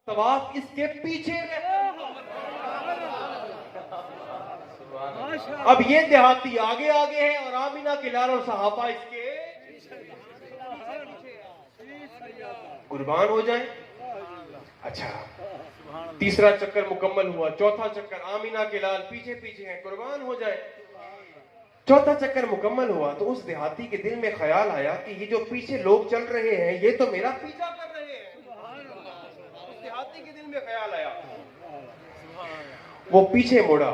तवाफ इसके पीछे रहता। अब ये देहाती आगे आगे है और आमिना के लाल और सहाबा इसके कुर्बान हो जाए। अच्छा, तीसरा चक्कर मुकम्मल हुआ, चौथा चक्कर आमिना के लाल पीछे पीछे हैं, कुर्बान हो जाए। चौथा चक्कर मुकम्मल हुआ तो उस देहाती के दिल में ख्याल आया कि ये जो पीछे लोग चल रहे हैं ये तो मेरा पीछा कर रहे हैं। उस देहाती के दिल में ख्याल आया, वो पीछे मुड़ा।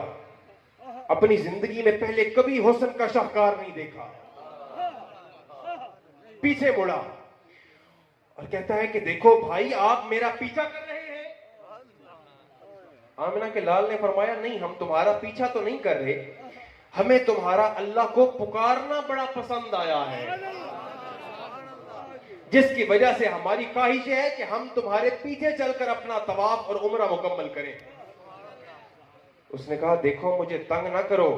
अपनी जिंदगी में पहले कभी हुस्न का शाहकार नहीं देखा। पीछे मुड़ा और कहता है कि देखो भाई, आप मेरा पीछा कर रहे हैं। आमिना के लाल ने फरमाया, नहीं, हम तुम्हारा पीछा तो नहीं कर रहे, हमें तुम्हारा अल्लाह को पुकारना बड़ा पसंद आया है, जिसकी वजह से हमारी ख्वाहिश है कि हम तुम्हारे पीछे चलकर अपना तवाफ और उम्रा मुकम्मल करें। उसने कहा, देखो मुझे तंग ना करो।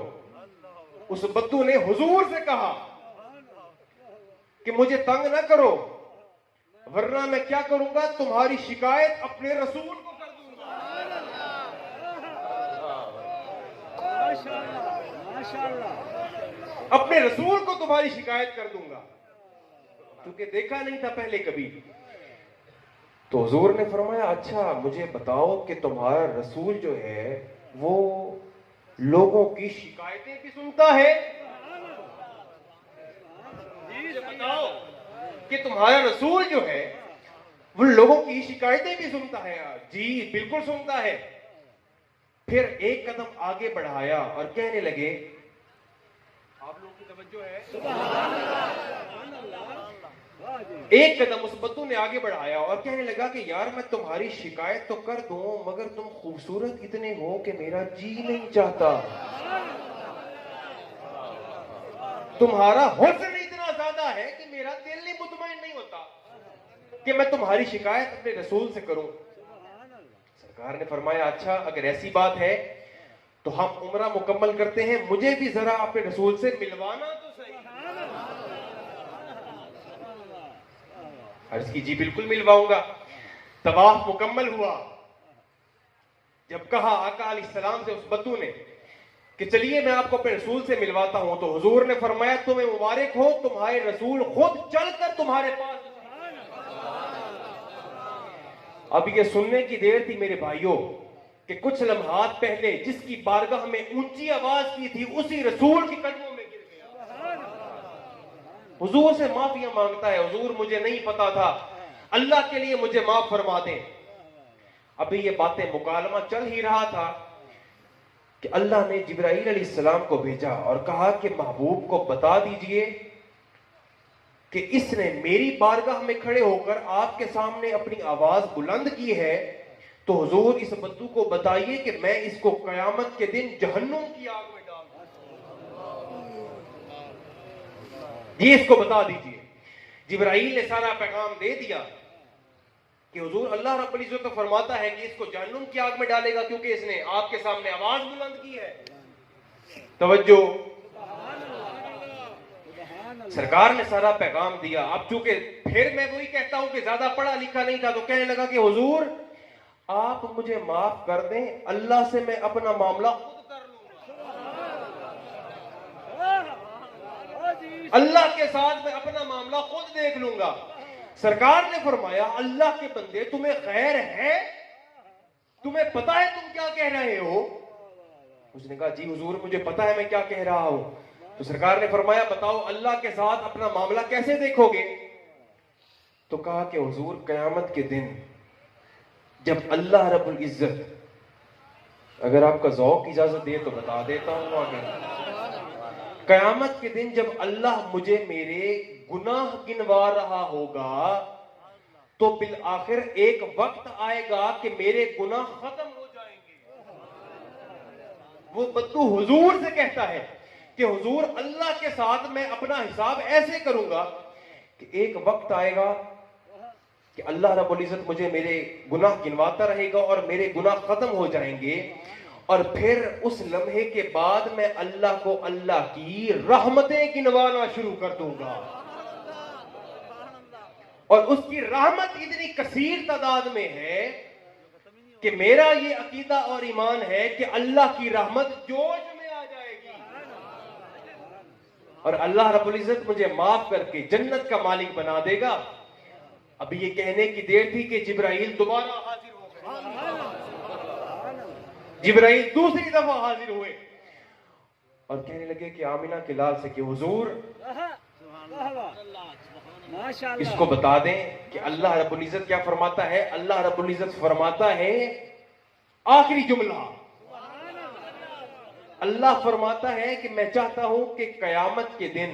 उस बद्दू ने हुजूर से कहा कि मुझे तंग ना करो, वरना मैं क्या करूंगा, तुम्हारी शिकायत अपने रसूल को कर दूंगा। अपने रसूल को तुम्हारी शिकायत कर दूंगा, क्योंकि देखा नहीं था पहले कभी। तो हुजूर ने फरमाया, अच्छा मुझे बताओ कि तुम्हारा रसूल जो है वो लोगों की शिकायतें भी सुनता है? मुझे बताओ कि तुम्हारा रसूल जो है वो लोगों की शिकायतें भी सुनता है? जी बिल्कुल सुनता है। फिर एक कदम आगे बढ़ाया और कहने लगे, आप लोगों की तवज्जो है? एक कदम उस बद्दू ने आगे बढ़ाया और कहने लगा कि यार मैं तुम्हारी शिकायत तो कर दूं, मगर तुम खूबसूरत इतने हो कि मेरा जी नहीं चाहता। तुम्हारा हुस्न इतना ज्यादा है कि मेरा दिल नहीं मुतमईन नहीं होता कि मैं तुम्हारी शिकायत अपने रसूल से करूं। सरकार ने फरमाया, अच्छा अगर ऐसी बात है तो हम उम्रा मुकम्मल करते हैं, मुझे भी जरा अपने रसूल से मिलवाना तो सही। अर्ज की, जी बिल्कुल मिलवाऊंगा। तवाफ मुकम्मल हुआ। जब कहा आका अलैहिस्सलाम से उस बद्दू ने कि चलिए मैं आपको अपने रसूल से मिलवाता हूं, तो हुजूर ने फरमाया, तुम्हें मुबारक हो, तुम्हारे रसूल खुद चलकर तुम्हारे पास। अब ये सुनने की देर थी मेरे भाइयों कि कुछ लम्हात पहले जिसकी बारगाह में ऊंची आवाज की थी उसी रसूल के कदमों में गिर गया। हुजूर से माफिया मांगता है, हुजूर मुझे नहीं पता था, अल्लाह के लिए मुझे माफ फरमा दें। अभी ये बातें मुकालमा चल ही रहा था कि अल्लाह ने जिब्राईल अलैहिस्सलाम को भेजा और कहा कि महबूब को बता दीजिए कि इसने मेरी बारगाह में खड़े होकर आपके सामने अपनी आवाज बुलंद की है, तो हुजूर इस बद्दू को बताइए कि मैं इसको कयामत के दिन जहन्नुम की आग में डाल दूंगा। ये इसको बता दीजिए। जिब्राईल ने सारा पैगाम दे दिया कि हुजूर अल्लाह रब्बुल इज्जत तो फरमाता है कि इसको जहन्नुम की आग में डालेगा क्योंकि इसने आपके सामने आवाज बुलंद की है। तवज्जो, सरकार ने सारा पैगाम दिया। अब चूंकि फिर मैं वही कहता हूं कि ज्यादा पढ़ा लिखा नहीं था, तो कहने लगा कि हुजूर आप मुझे माफ कर दें, अल्लाह से मैं अपना मामला खुद कर लूंगा। अल्लाह के साथ मैं अपना मामला खुद देख लूंगा। सरकार ने फरमाया, अल्लाह के बंदे तुम्हें खैर है, तुम्हें पता है तुम क्या कह रहे हो? उसने कहा, जी हुजूर मुझे पता है मैं क्या कह रहा हूं। तो सरकार ने फरमाया, बताओ अल्लाह के साथ अपना मामला कैसे देखोगे? तो कहा कि हुजूर कयामत के दिन जब अल्लाह रब्बुल इज्जत, अगर आपका ज़ौक़ इजाजत दे तो बता देता हूं आगे, कयामत के दिन जब अल्लाह मुझे मेरे गुनाह गिनवा रहा होगा तो बिल आखिर एक वक्त आएगा कि मेरे गुनाह खत्म हो जाएंगे। वो बद्दू हुजूर से कहता है कि हुजूर अल्लाह के साथ मैं अपना हिसाब ऐसे करूंगा कि एक वक्त आएगा कि अल्लाह रब्बुल इज्जत मुझे मेरे गुनाह गिनवाता रहेगा और मेरे गुनाह खत्म हो जाएंगे, और फिर उस लम्हे के बाद मैं अल्लाह को अल्लाह की रहमतें गिनवाना शुरू कर दूंगा। और उसकी रहमत इतनी कसीर तादाद में है कि मेरा ये अकीदा और ईमान है कि अल्लाह की रहमत जोश में आ जाएगी और अल्लाह रब्बुल इज्जत मुझे माफ करके जन्नत का मालिक बना देगा। अभी ये कहने की देर थी कि जिब्राइल दोबारा हाजिर हो गए। जिब्राइल दूसरी दफा हाजिर हुए और कहने लगे कि आमिना के लाल से कि हुजूर इसको बता दें कि अल्लाह रब्बुल इज्जत क्या फरमाता है। अल्लाह रब्बुल इज्जत फरमाता है, आखिरी जुमला अल्लाह फरमाता है कि मैं चाहता हूं कि कयामत के दिन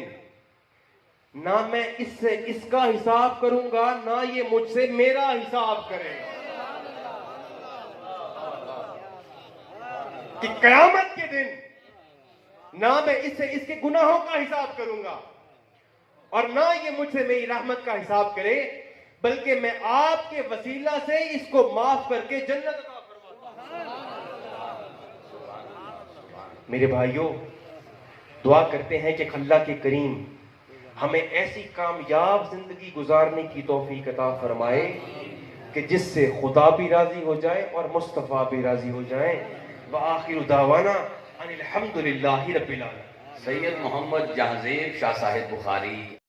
ना मैं इससे इसका हिसाब करूंगा, ना ये मुझसे मेरा हिसाब करेगा। कि कयामत के दिन ना मैं इससे इसके गुनाहों का हिसाब करूंगा और ना ये मुझसे मेरी रहमत का हिसाब करे, बल्कि मैं आपके वसीला से इसको माफ करके जन्नत अता फरमाऊंगा। मेरे भाइयों, दुआ करते हैं कि अल्लाह के करीम हमें ऐसी कामयाब जिंदगी गुजारने की तौफीक अता फरमाए कि जिससे खुदा भी राजी हो जाए और मुस्तफा भी राजी हो जाए। व आखिर दावाना अनिल हम्दुलिल्लाहि रब्बिल आलमीन। सैयद मोहम्मद जहांगीर शाह साहिब बुखारी।